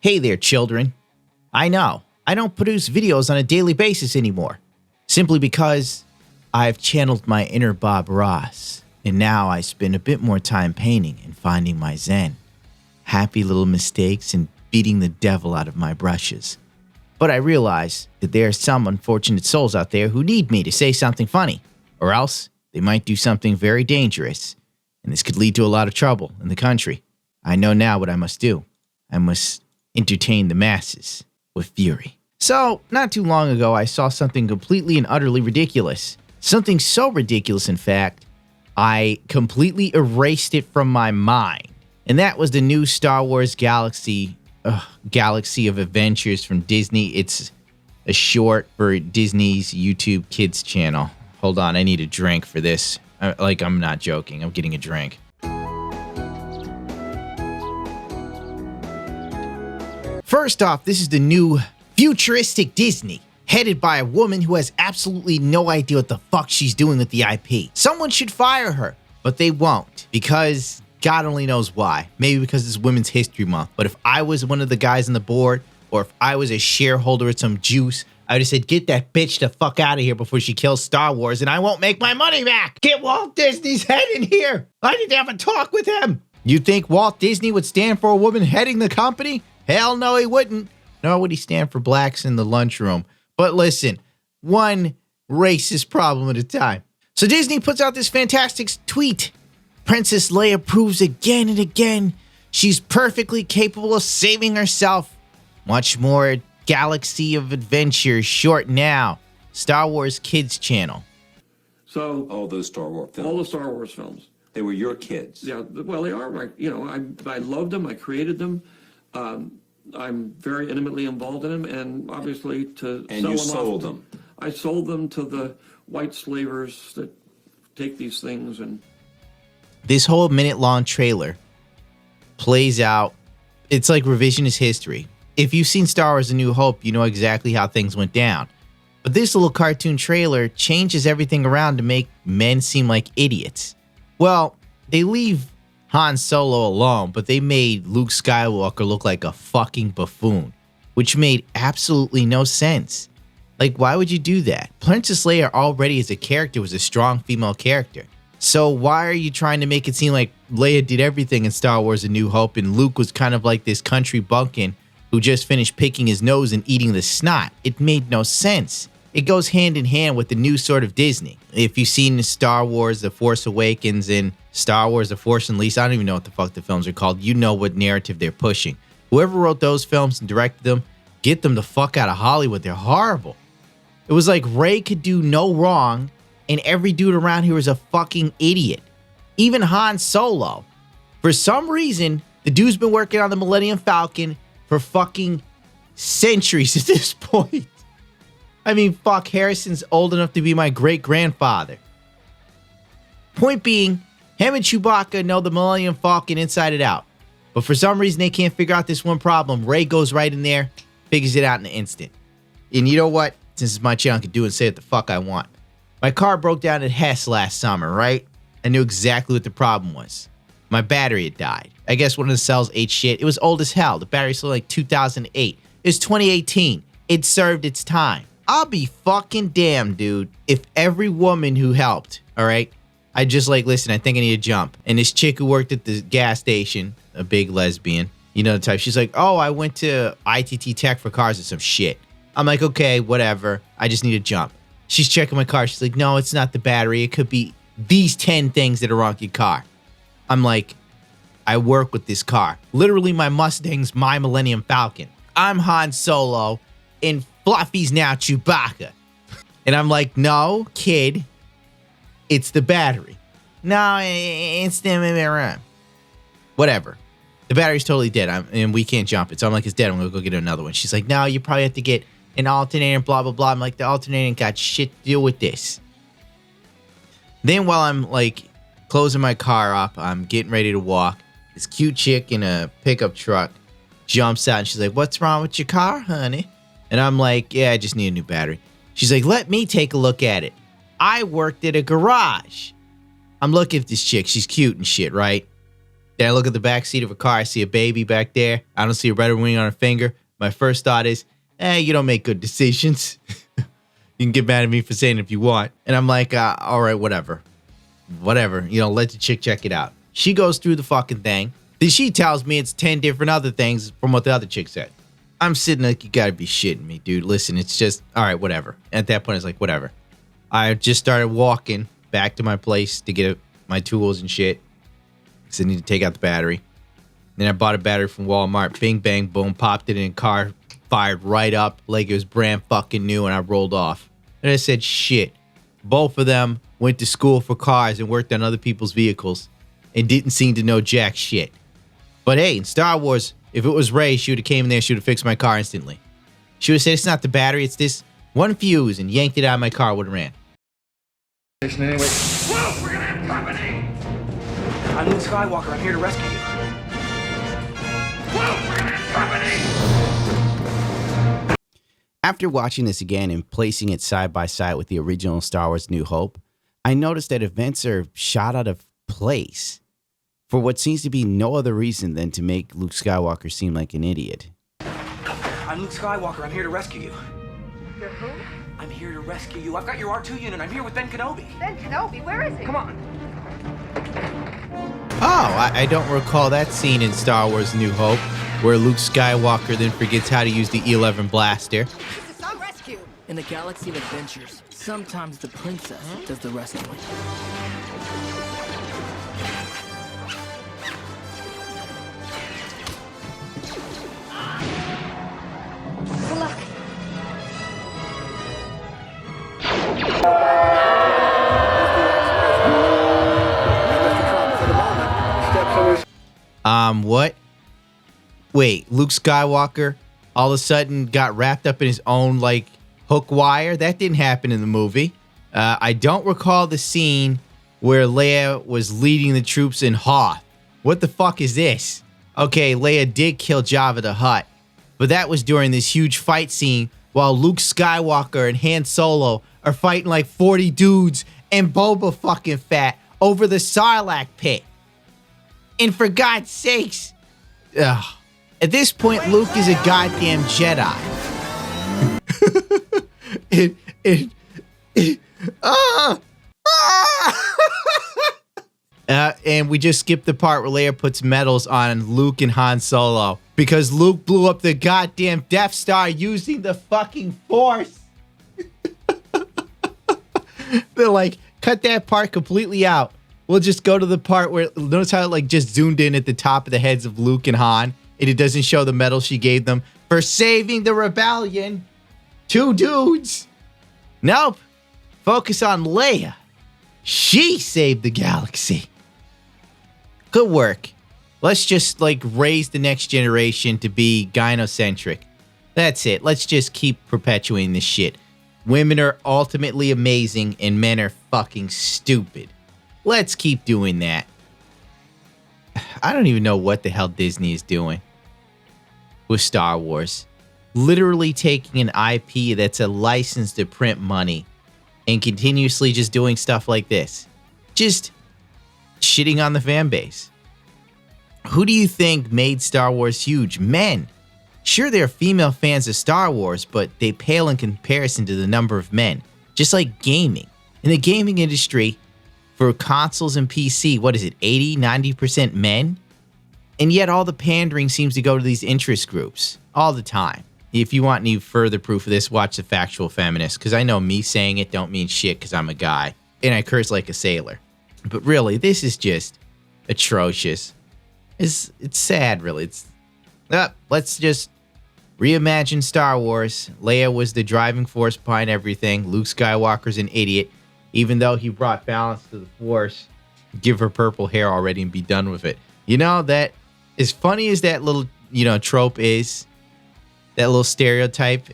Hey there, children. I know, I don't produce videos on a daily basis anymore, simply because I've channeled my inner Bob Ross, and now I spend a bit more time painting and finding my zen. Happy little mistakes and beating the devil out of my brushes. But I realize that there are some unfortunate souls out there who need me to say something funny, or else they might do something very dangerous, and this could lead to a lot of trouble in the country. I know now what I must do. I must entertain the masses with fury. So, not too long ago, I saw something completely and utterly ridiculous. Something so ridiculous, in fact, I completely erased it from my mind. And that was the new Star Wars Galaxy of Adventures from Disney. It's a short for Disney's YouTube Kids channel. Hold on, I need a drink for this. I'm not joking. I'm getting a drink. First off, this is the new Futuristic Disney, headed by a woman who has absolutely no idea what the fuck she's doing with the IP. Someone should fire her, but they won't, because God only knows why. Maybe because it's Women's History Month. But if I was one of the guys on the board, or if I was a shareholder at some juice, I would have said, get that bitch the fuck out of here before she kills Star Wars, and I won't make my money back. Get Walt Disney's head in here. I need to have a talk with him. You think Walt Disney would stand for a woman heading the company? Hell no, he wouldn't. Nor would he stand for blacks in the lunchroom. But listen, one racist problem at a time. So Disney puts out this fantastic tweet. Princess Leia proves again and again she's perfectly capable of saving herself. Much more Galaxy of Adventures short now. Star Wars Kids channel. So all those Star Wars films. All the Star Wars films. They were your kids. Yeah, well, they are. I loved them. I created them. I'm very intimately involved in them, and obviously to And sell you them sold off, them. I sold them to the white slavers that take these things and. This whole minute-long trailer plays out. It's like revisionist history. If you've seen Star Wars A New Hope, you know exactly how things went down. But this little cartoon trailer changes everything around to make men seem like idiots. Well, they leave Han Solo alone, but they made Luke Skywalker look like a fucking buffoon, which made absolutely no sense. Like, why would you do that? Princess Leia already as a character was a strong female character. So why are you trying to make it seem like Leia did everything in Star Wars A New Hope and Luke was kind of like this country bumpkin who just finished picking his nose and eating the snot? It made no sense. It goes hand in hand with the new sort of Disney. If you've seen Star Wars The Force Awakens and Star Wars The Force Unleashed, I don't even know what the fuck the films are called. You know what narrative they're pushing. Whoever wrote those films and directed them, get them the fuck out of Hollywood. They're horrible. It was like Rey could do no wrong and every dude around here is a fucking idiot. Even Han Solo. For some reason, the dude's been working on the Millennium Falcon for fucking centuries at this point. I mean, fuck, Harrison's old enough to be my great-grandfather. Point being, him and Chewbacca know the Millennium Falcon inside and out. But for some reason, they can't figure out this one problem. Rey goes right in there, figures it out in an instant. And you know what? Since it's my channel, I can do and say what the fuck I want. My car broke down at Hess last summer, right? I knew exactly what the problem was. My battery had died. I guess one of the cells ate shit. It was old as hell. The battery's still like 2008. It's 2018. It served its time. I'll be fucking damned, dude, if every woman who helped, all right, I just like, listen, I think I need to jump. And this chick who worked at the gas station, a big lesbian, you know the type, she's like, oh, I went to ITT Tech for cars or some shit. I'm like, okay, whatever. I just need to jump. She's checking my car. She's like, no, it's not the battery. It could be these 10 things that are wrong with your car. I'm like, I work with this car. Literally, my Mustang's my Millennium Falcon. I'm Han Solo, and Fluffy's now Chewbacca. And I'm like, no, kid, it's the battery. No, it's the... Whatever. The battery's totally dead, and we can't jump it. So I'm like, it's dead. I'm going to go get another one. She's like, no, you probably have to get an alternator, blah, blah, blah. I'm like, the alternator ain't got shit to deal with this. Then while I'm, like, closing my car up, I'm getting ready to walk. This cute chick in a pickup truck jumps out, and she's like, what's wrong with your car, honey? And I'm like, yeah, I just need a new battery. She's like, let me take a look at it. I worked at a garage. I'm looking at this chick. She's cute and shit, right? Then I look at the back seat of a car. I see a baby back there. I don't see a red ring on her finger. My first thought is, you don't make good decisions. You can get mad at me for saying it if you want. And I'm like, all right, whatever. Whatever. Let the chick check it out. She goes through the fucking thing. Then she tells me it's 10 different other things from what the other chick said. I'm sitting like, you gotta be shitting me, dude. Listen, it's just, all right, whatever. At that point, it's like, whatever. I just started walking back to my place to get my tools and shit. Because I need to take out the battery. Then I bought a battery from Walmart. Bing, bang, boom. Popped it in a car. Fired right up like it was brand fucking new. And I rolled off. And I said, shit. Both of them went to school for cars and worked on other people's vehicles. And didn't seem to know jack shit. But hey, in Star Wars, if it was Rey, she would have came in there, she would have fixed my car instantly. She would have said, it's not the battery, it's this one fuse, and yanked it out of my car, would have ran. Anyway. Whoa, we're gonna have company! I'm Luke Skywalker, I'm here to rescue you. Whoa, we're gonna have company! After watching this again and placing it side by side with the original Star Wars New Hope, I noticed that events are shot out of place for what seems to be no other reason than to make Luke Skywalker seem like an idiot. I'm Luke Skywalker, I'm here to rescue you. You're who? I'm here to rescue you. I've got your R2 unit, I'm here with Ben Kenobi. Ben Kenobi, where is he? Come on. Oh, I don't recall that scene in Star Wars New Hope, where Luke Skywalker then forgets how to use the E11 blaster. This is some rescue. In the galaxy of adventures, sometimes the princess does the rescuing. Good luck. What? Wait, Luke Skywalker all of a sudden got wrapped up in his own, hook wire? That didn't happen in the movie. I don't recall the scene where Leia was leading the troops in Hoth. What the fuck is this? Okay, Leia did kill Jabba the Hutt, but that was during this huge fight scene while Luke Skywalker and Han Solo are fighting like 40 dudes and Boba fucking Fett over the Sarlacc pit. And for God's sakes, at this point, Luke is a goddamn Jedi. And we just skipped the part where Leia puts medals on Luke and Han Solo because Luke blew up the goddamn Death Star using the fucking Force. They're like, cut that part completely out. We'll just go to the part where, notice how it just zoomed in at the top of the heads of Luke and Han, and it doesn't show the medal she gave them for saving the rebellion. 2 dudes. Nope. Focus on Leia. She saved the galaxy. Good work. Let's just raise the next generation to be gynocentric. That's it. Let's just keep perpetuating this shit. Women are ultimately amazing and men are fucking stupid. Let's keep doing that. I don't even know what the hell Disney is doing with Star Wars. Literally taking an IP that's a license to print money and continuously just doing stuff like this. Just shitting on the fan base. Who do you think made Star Wars huge? Men. Sure, there are female fans of Star Wars, but they pale in comparison to the number of men. Just like gaming. In the gaming industry, for consoles and PC, what is it, 80, 90% men? And yet all the pandering seems to go to these interest groups all the time. If you want any further proof of this, watch The Factual Feminist, because I know me saying it don't mean shit because I'm a guy, and I curse like a sailor. But really, this is just atrocious. It's sad, really. Let's just reimagine Star Wars. Leia was the driving force behind everything. Luke Skywalker's an idiot. Even though he brought balance to the Force, give her purple hair already and be done with it. That as funny as that little, trope is, that little stereotype,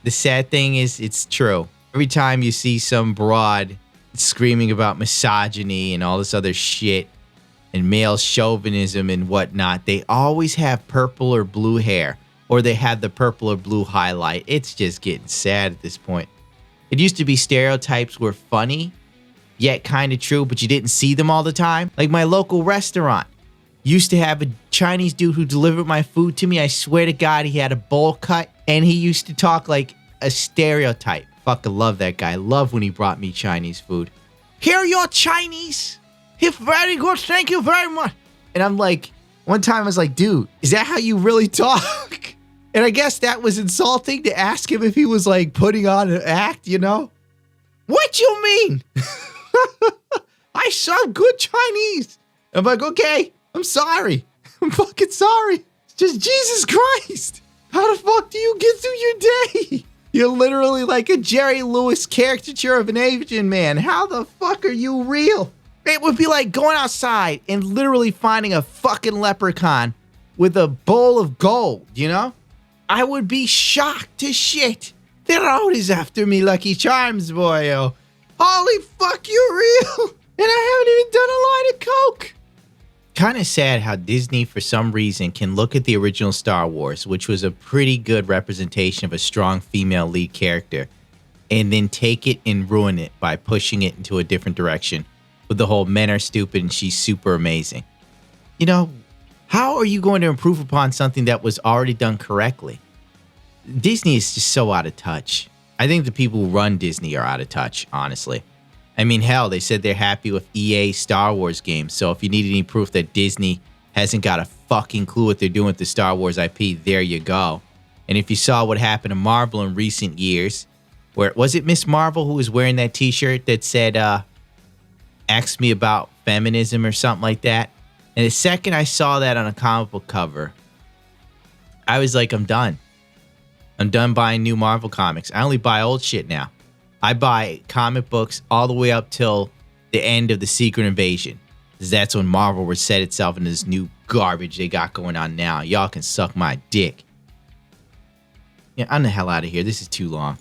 the sad thing is it's true. Every time you see some broad screaming about misogyny and all this other shit and male chauvinism and whatnot, they always have purple or blue hair, or they have the purple or blue highlight. It's just getting sad at this point. It used to be stereotypes were funny, yet kind of true, but you didn't see them all the time. Like my local restaurant. Used to have a Chinese dude who delivered my food to me. I swear to God, he had a bowl cut, and he used to talk like a stereotype. Fucking love that guy. Love when he brought me Chinese food. Here, your Chinese. It's very good. Thank you very much. And I'm like, one time I was like, dude, is that how you really talk? And I guess that was insulting to ask him if he was like putting on an act, you know? What you mean? I serve good Chinese. I'm like, okay, I'm sorry. I'm fucking sorry. It's just Jesus Christ. How the fuck do you get through your day? You're literally like a Jerry Lewis caricature of an Asian man. How the fuck are you real? It would be like going outside and literally finding a fucking leprechaun with a bowl of gold, you know? I would be shocked to shit. They're always after me, Lucky Charms, boyo. Holy fuck, you're real. And I haven't even done a line of coke. Kind of sad how Disney, for some reason, can look at the original Star Wars, which was a pretty good representation of a strong female lead character, and then take it and ruin it by pushing it into a different direction with the whole men are stupid and she's super amazing. You know, how are you going to improve upon something that was already done correctly? Disney is just so out of touch. I think the people who run Disney are out of touch, honestly. I mean, hell, they said they're happy with EA Star Wars games, so if you need any proof that Disney hasn't got a fucking clue what they're doing with the Star Wars IP, there you go. And if you saw what happened to Marvel in recent years, where was it Miss Marvel who was wearing that t-shirt that said, ask me about feminism or something like that? And the second I saw that on a comic book cover, I was like, I'm done. I'm done buying new Marvel comics. I only buy old shit now. I buy comic books all the way up till the end of the Secret Invasion. Because that's when Marvel reset itself into this new garbage they got going on now. Y'all can suck my dick. Yeah, I'm the hell out of here. This is too long.